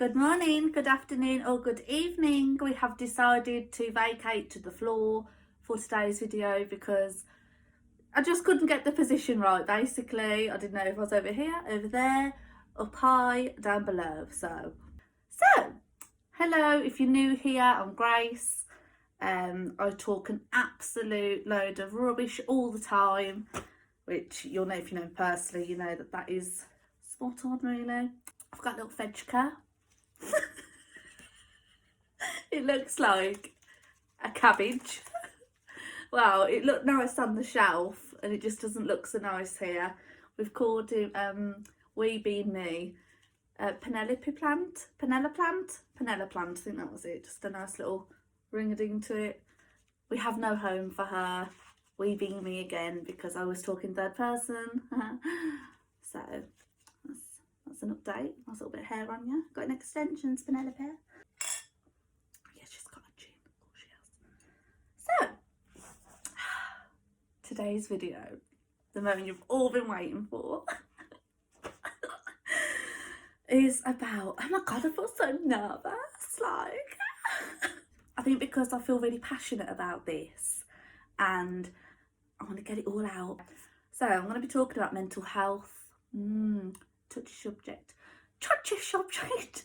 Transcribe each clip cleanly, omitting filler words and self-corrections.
Good morning, good afternoon or good evening. We have decided to vacate to the floor for today's video because I just couldn't get the position right basically. I didn't know if I was over here, over there, up high, down below. So hello, if you're new here, I'm Grace. I talk an absolute load of rubbish all the time, which you'll know if you know me personally, you know that is spot on really. I've got a little veggie. It looks like a cabbage. Well, it looked nice on the shelf and it just doesn't look so nice here. We've called him, we being me, Penelope plant, I think that was it. Just a nice little ring-a-ding to it. We have no home for her, we being me again, because I was talking third person. So that's an update. Nice little bit of hair on you. Got an extensions, Penelope. Yeah, she's got a chin. Of course she has. So, today's video, the moment you've all been waiting for, is about, oh my god, I feel so nervous, like, I think because I feel really passionate about this and I want to get it all out. So I'm going to be talking about mental health. Touchy subject.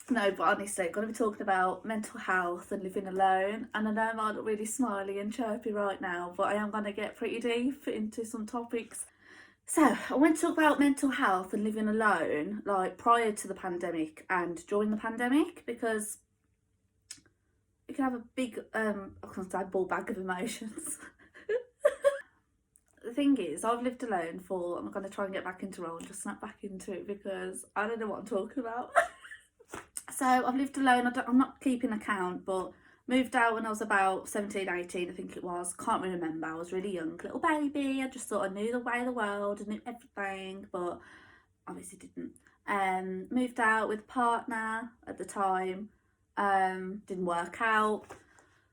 No, but honestly, I'm going to be talking about mental health and living alone. And I know I might look really smiley and chirpy right now, but I am going to get pretty deep into some topics. So I want to talk about mental health and living alone, like prior to the pandemic and during the pandemic, because you can have a big, I can't say ball bag of emotions. The thing is, I've lived alone for, I'm going to try and get back into role and just snap back into it because I don't know what I'm talking about. So I've lived alone, I'm not keeping account, but moved out when I was about 17, 18, I think it was. Can't really remember, I was really young, little baby. I just thought I knew the way of the world, I knew everything, but obviously didn't. Moved out with a partner at the time, didn't work out.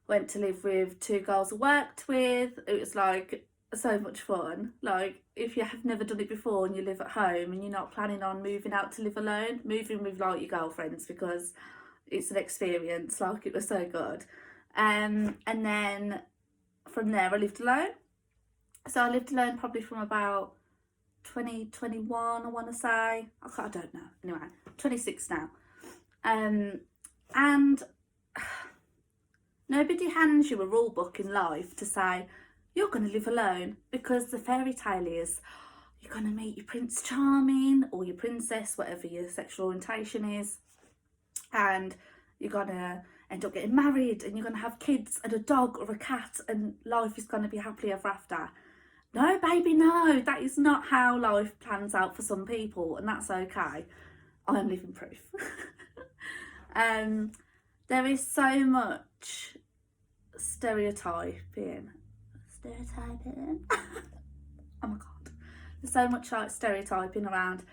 Went to live with two girls I worked with. It was like so much fun. Like, if you have never done it before and you live at home and you're not planning on moving out to live alone, moving with like your girlfriends, because it's an experience. Like, it was so good. And then from there I lived alone. So I lived alone probably from about 2021, I want to say. I don't know. Anyway, 26 now. And nobody hands you a rule book in life to say you're going to live alone, because the fairy tale is you're going to meet your Prince Charming or your princess, whatever your sexual orientation is, and you're going to end up getting married and you're going to have kids and a dog or a cat and life is going to be happily ever after. No, baby, no, that is not how life plans out for some people, and that's okay. I'm living proof. There is so much stereotyping. Oh my god, there's so much like stereotyping around,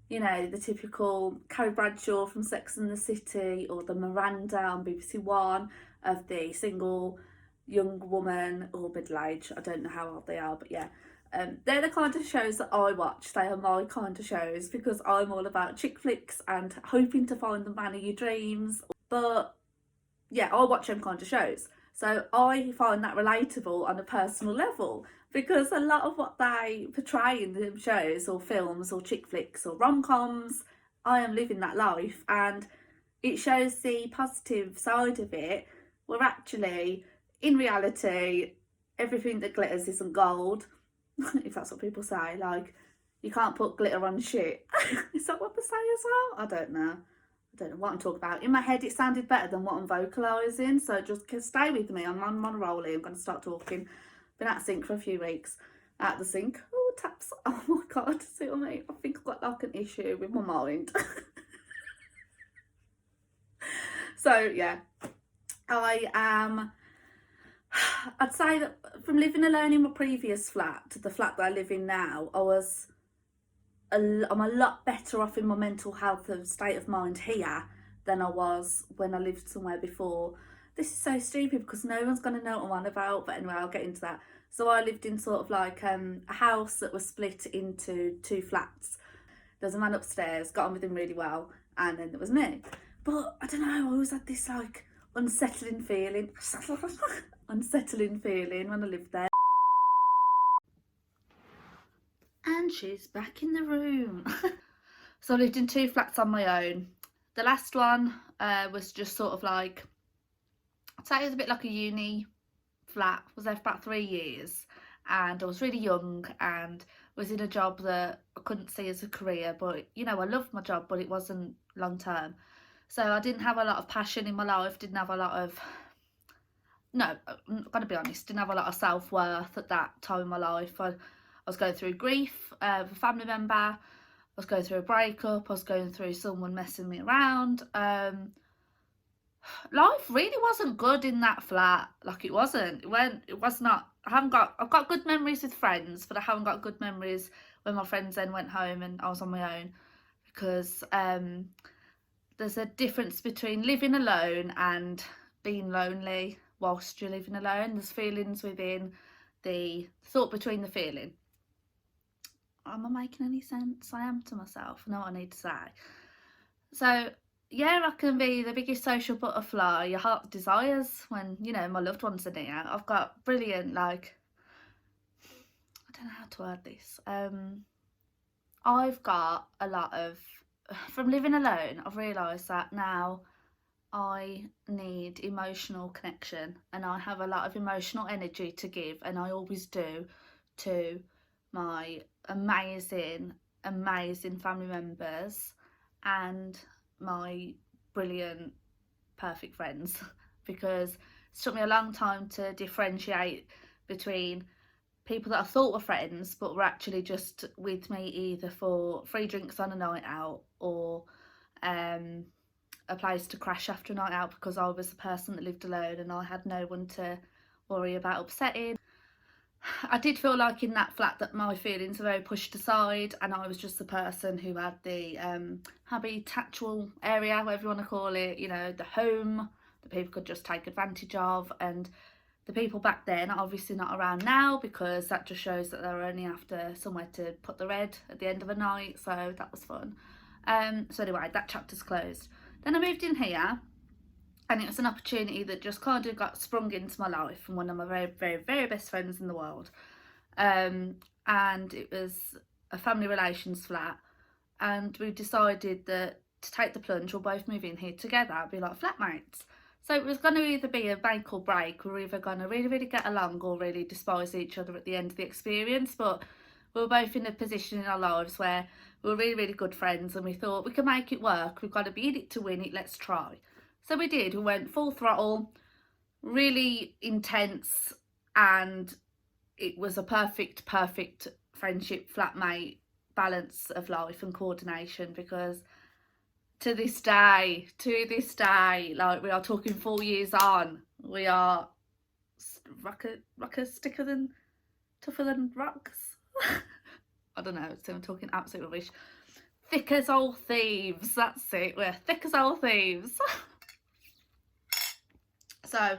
you know, the typical Carrie Bradshaw from Sex and the City, or the Miranda on BBC One of the single young woman or middle-aged, I don't know how old they are, but yeah, they're the kind of shows that I watch. They are my kind of shows because I'm all about chick flicks and hoping to find the man of your dreams. But yeah, I watch them kind of shows. So I find that relatable on a personal level, because a lot of what they portray in the shows or films or chick flicks or rom-coms, I am living that life, and it shows the positive side of it, where actually, in reality, everything that glitters isn't gold, if that's what people say. Like, you can't put glitter on shit. Is that what they say as well? I don't know what I'm talking about. In my head it sounded better than what I'm vocalising, so just stay with me. I'm on rolling. I'm going to start talking. Been out of sync for a few weeks. Out the sync. Oh, taps. Oh my god, see what I mean? I think I've got like an issue with my mind. So yeah, I'd say that from living alone in my previous flat to the flat that I live in now, I'm a lot better off in my mental health and state of mind here than I was when I lived somewhere before. This is so stupid because no one's going to know what I'm on about, but anyway, I'll get into that. So I lived in sort of like a house that was split into two flats. There's a man upstairs, got on with him really well, and then there was me. But I don't know, I always had this like unsettling feeling when I lived there. And she's back in the room. So I lived in 2 flats on my own. The last one was just sort of like, I'd say it was a bit like a uni flat. I was there for about 3 years, and I was really young and was in a job that I couldn't see as a career, but you know, I loved my job, but it wasn't long term. So I didn't have a lot of passion in my life, didn't have a lot of, no, I'm gonna be honest, didn't have a lot of self-worth at that time in my life. I was going through grief of a family member, I was going through a breakup, I was going through someone messing me around. Life really wasn't good in that flat. Like, it wasn't. It was not. I've got good memories with friends, but I haven't got good memories when my friends then went home and I was on my own, because there's a difference between living alone and being lonely whilst you're living alone. There's feelings within the thought between the feeling. Am I making any sense? I am to myself. I know what I need to say. So yeah, I can be the biggest social butterfly your heart desires when, you know, my loved ones are near. I've got brilliant, like, I don't know how to word this. I've got a lot of, from living alone, I've realised that now I need emotional connection, and I have a lot of emotional energy to give, and I always do, to my amazing family members and my brilliant perfect friends, because it took me a long time to differentiate between people that I thought were friends but were actually just with me either for free drinks on a night out, or a place to crash after a night out, because I was the person that lived alone and I had no one to worry about upsetting. I did feel like in that flat that my feelings were very pushed aside, and I was just the person who had the habitual area, whatever you want to call it, you know, the home that people could just take advantage of. And the people back then are obviously not around now, because that just shows that they're only after somewhere to put the red at the end of a night, so that was fun. So anyway, that chapter's closed. Then I moved in here, and it was an opportunity that just kind of got sprung into my life from one of my very best friends in the world. And it was a family relations flat, and we decided that to take the plunge, we'll both move in here together, be like flatmates. So it was going to either be a make or break. We were either going to really get along or really despise each other at the end of the experience. But we were both in a position in our lives where we were really good friends, and we thought we can make it work. We've got to be in it to win it, let's try. So we did. We went full throttle, really intense, and it was a perfect friendship, flatmate balance of life and coordination, because to this day, like, we are talking 4 years on, we are rockers tougher than rocks. I don't know, so I'm talking absolute rubbish. Thick as old thieves, that's it, we're thick as old thieves. So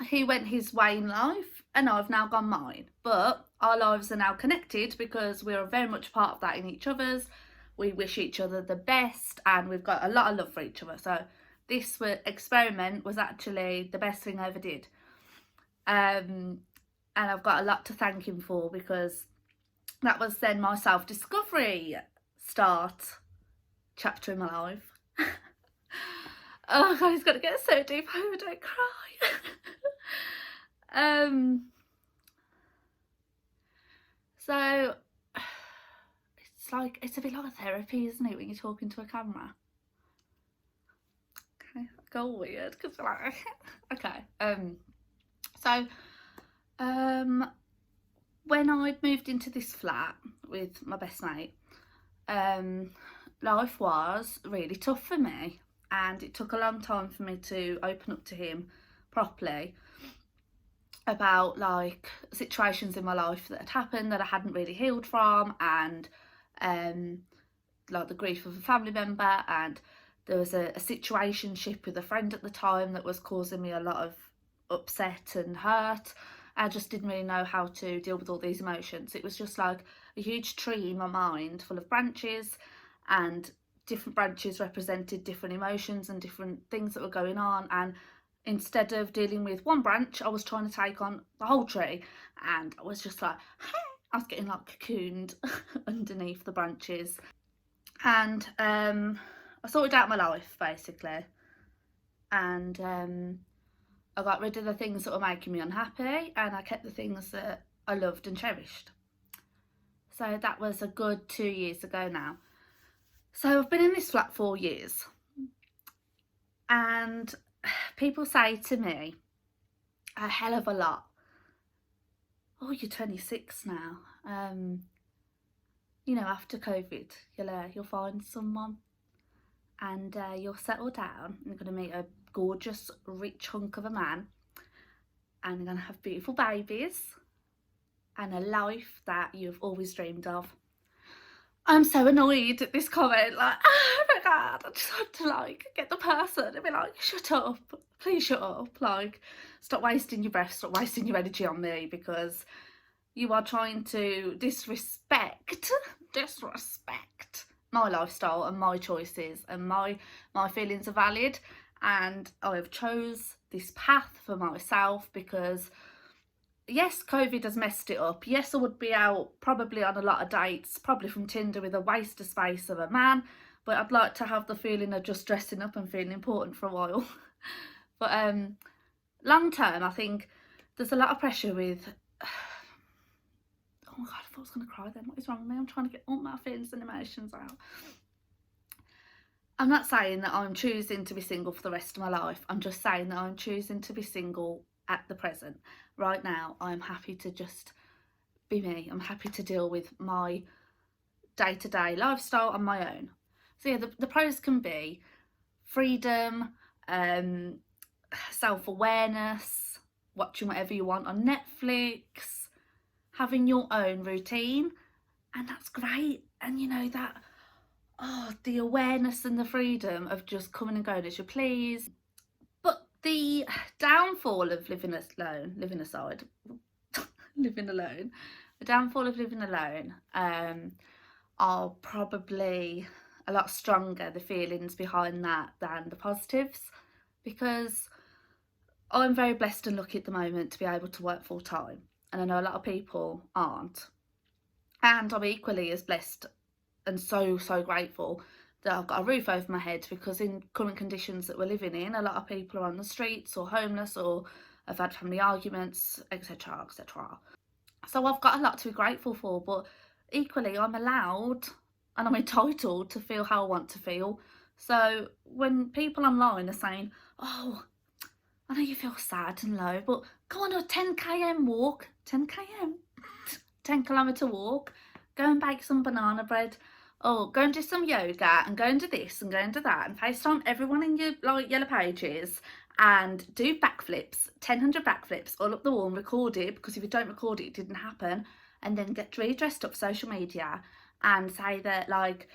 he went his way in life and I've now gone mine, but our lives are now connected because we're very much part of that in each other's. We wish each other the best and we've got a lot of love for each other. So this experiment was actually the best thing I ever did. And I've got a lot to thank him for, because that was then my self-discovery chapter in my life. Oh God, it's gonna get so deep, I hope I don't cry. So it's a bit like therapy, isn't it, when you're talking to a camera? Okay, I go all weird because like okay. So when I'd moved into this flat with my best mate, life was really tough for me, and it took a long time for me to open up to him properly about like situations in my life that had happened that I hadn't really healed from, and like the grief of a family member, and there was a situationship with a friend at the time that was causing me a lot of upset and hurt. I just didn't really know how to deal with all these emotions. It was just like a huge tree in my mind full of branches, and different branches represented different emotions and different things that were going on, and instead of dealing with one branch, I was trying to take on the whole tree, and I was just like, I was getting like cocooned underneath the branches. And I sorted out my life basically, and I got rid of the things that were making me unhappy, and I kept the things that I loved and cherished. So that was a good 2 years ago now. So I've been in this flat 4 years, and people say to me a hell of a lot, oh, you're 26 now, you know, after COVID you'll find someone, and you'll settle down, and you're going to meet a gorgeous rich hunk of a man, and you're going to have beautiful babies and a life that you've always dreamed of. I'm so annoyed at this comment, like, oh my god, I just want to like get the person and be like, shut up, please shut up, like, stop wasting your breath, stop wasting your energy on me, because you are trying to disrespect my lifestyle and my choices, and my feelings are valid, and I have chose this path for myself because yes, COVID has messed it up. Yes, I would be out probably on a lot of dates, probably from Tinder, with a waste of space of a man, but I'd like to have the feeling of just dressing up and feeling important for a while. But long term, I think there's a lot of pressure with oh my god, I thought I was going to cry then. What is wrong with me? I'm trying to get all my feelings and emotions out. I'm not saying that I'm choosing to be single for the rest of my life. I'm just saying that I'm choosing to be single at the present. Right now, I'm happy to just be me. I'm happy to deal with my day-to-day lifestyle on my own. So yeah, the pros can be freedom, self-awareness, watching whatever you want on Netflix, having your own routine, and that's great. And you know that, oh, the awareness and the freedom of just coming and going as you please. But the downfall of living alone, the downfall of living alone are probably a lot stronger, the feelings behind that, than the positives, because I'm very blessed and lucky at the moment to be able to work full time, and I know a lot of people aren't, and I'm equally as blessed and so grateful that I've got a roof over my head, because in current conditions that we're living in, a lot of people are on the streets or homeless or have had family arguments, etc, etc. So I've got a lot to be grateful for, but equally I'm allowed and I'm entitled to feel how I want to feel. So when people online are saying, oh, I know you feel sad and low, but go on a 10km walk, 10 kilometre walk, go and bake some banana bread, or go and do some yoga, and go and do this and go and do that, and FaceTime everyone in your like yellow pages and do backflips, 1,000 backflips all up the wall, and record it, because if you don't record it, it didn't happen, and then get really dressed up social media and say that like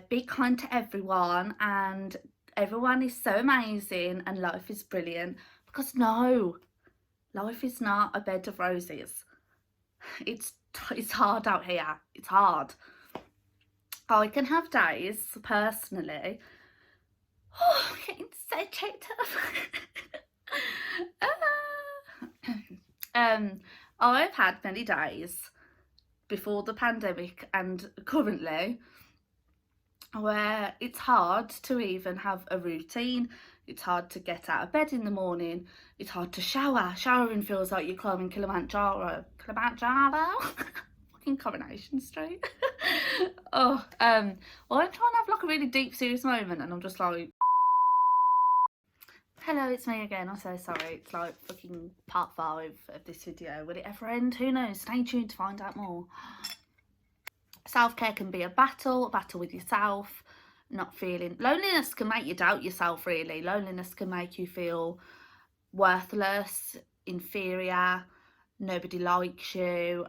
be kind to everyone and everyone is so amazing and life is brilliant, because no, life is not a bed of roses. It's hard out here. It's hard. I can have days personally. Oh, I'm getting so choked up. I've had many days before the pandemic and currently where it's hard to even have a routine. It's hard to get out of bed in the morning. It's hard to shower. Showering feels like you're climbing Kilimanjaro. Fucking Coronation Street. Oh, well, I'm trying to have like a really deep, serious moment, and I'm just like, hello, it's me again. I'm so sorry. It's like fucking part 5 of this video. Will it ever end? Who knows? Stay tuned to find out more. Self-care can be a battle with yourself, not feeling. Loneliness can make you doubt yourself, really. Loneliness can make you feel worthless, inferior, nobody likes you,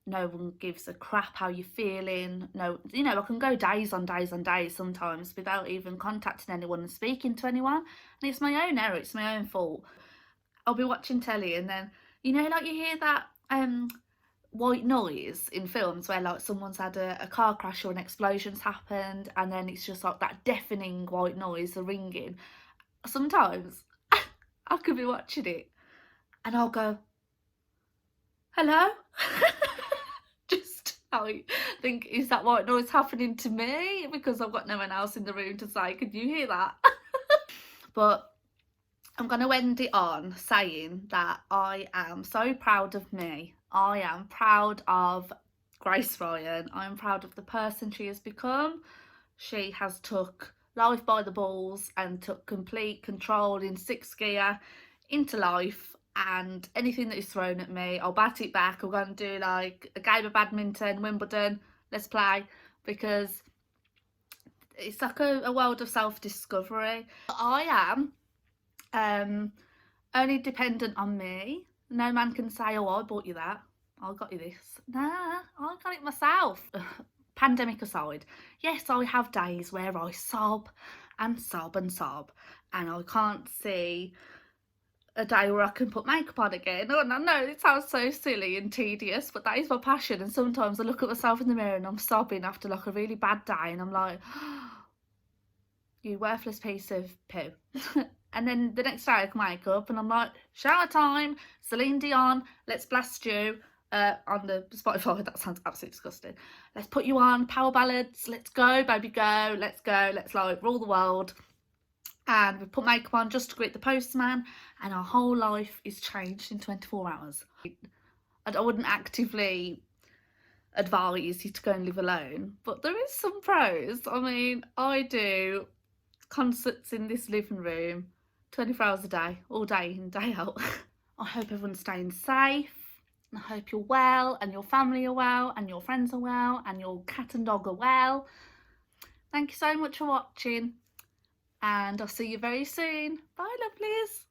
no one gives a crap how you're feeling. No, you know, I can go days on days sometimes without even contacting anyone and speaking to anyone, and it's my own error, it's my own fault. I'll be watching telly and then, you know, like you hear that white noise in films where like someone's had a car crash or an explosion's happened, and then it's just like that deafening white noise, the ringing. Sometimes I could be watching it and I'll go, hello? Just I think, is that white noise happening to me? Because I've got no one else in the room to say, can you hear that? But I'm going to end it on saying that I am so proud of me. I am proud of Grace Ryan. I am proud of the person she has become. She has took life by the balls and took complete control in sixth gear into life, and anything that is thrown at me, I'll bat it back. I'm going to do like a game of badminton, Wimbledon, let's play, because it's like a world of self-discovery. I am only dependent on me. No man can say, oh, I bought you that, I got you this. Nah, I got it myself. Pandemic aside, yes, I have days where I sob and sob and sob, and I can't see a day where I can put makeup on again. Oh, no, it sounds so silly and tedious, but that is my passion. And sometimes I look at myself in the mirror and I'm sobbing after like a really bad day, and I'm like, you worthless piece of poo. And then the next day I can wake up and I'm like, shower time, Celine Dion, let's blast you on the Spotify. That sounds absolutely disgusting. Let's put you on power ballads, let's go baby go, let's like rule the world. And we put makeup on just to greet the postman, and our whole life is changed in 24 hours. I wouldn't actively advise you to go and live alone, but there is some pros. I mean, I do concerts in this living room 24 hours a day, all day in, day out. I hope everyone's staying safe. I hope you're well, and your family are well, and your friends are well, and your cat and dog are well. Thank you so much for watching, and I'll see you very soon. Bye, lovelies.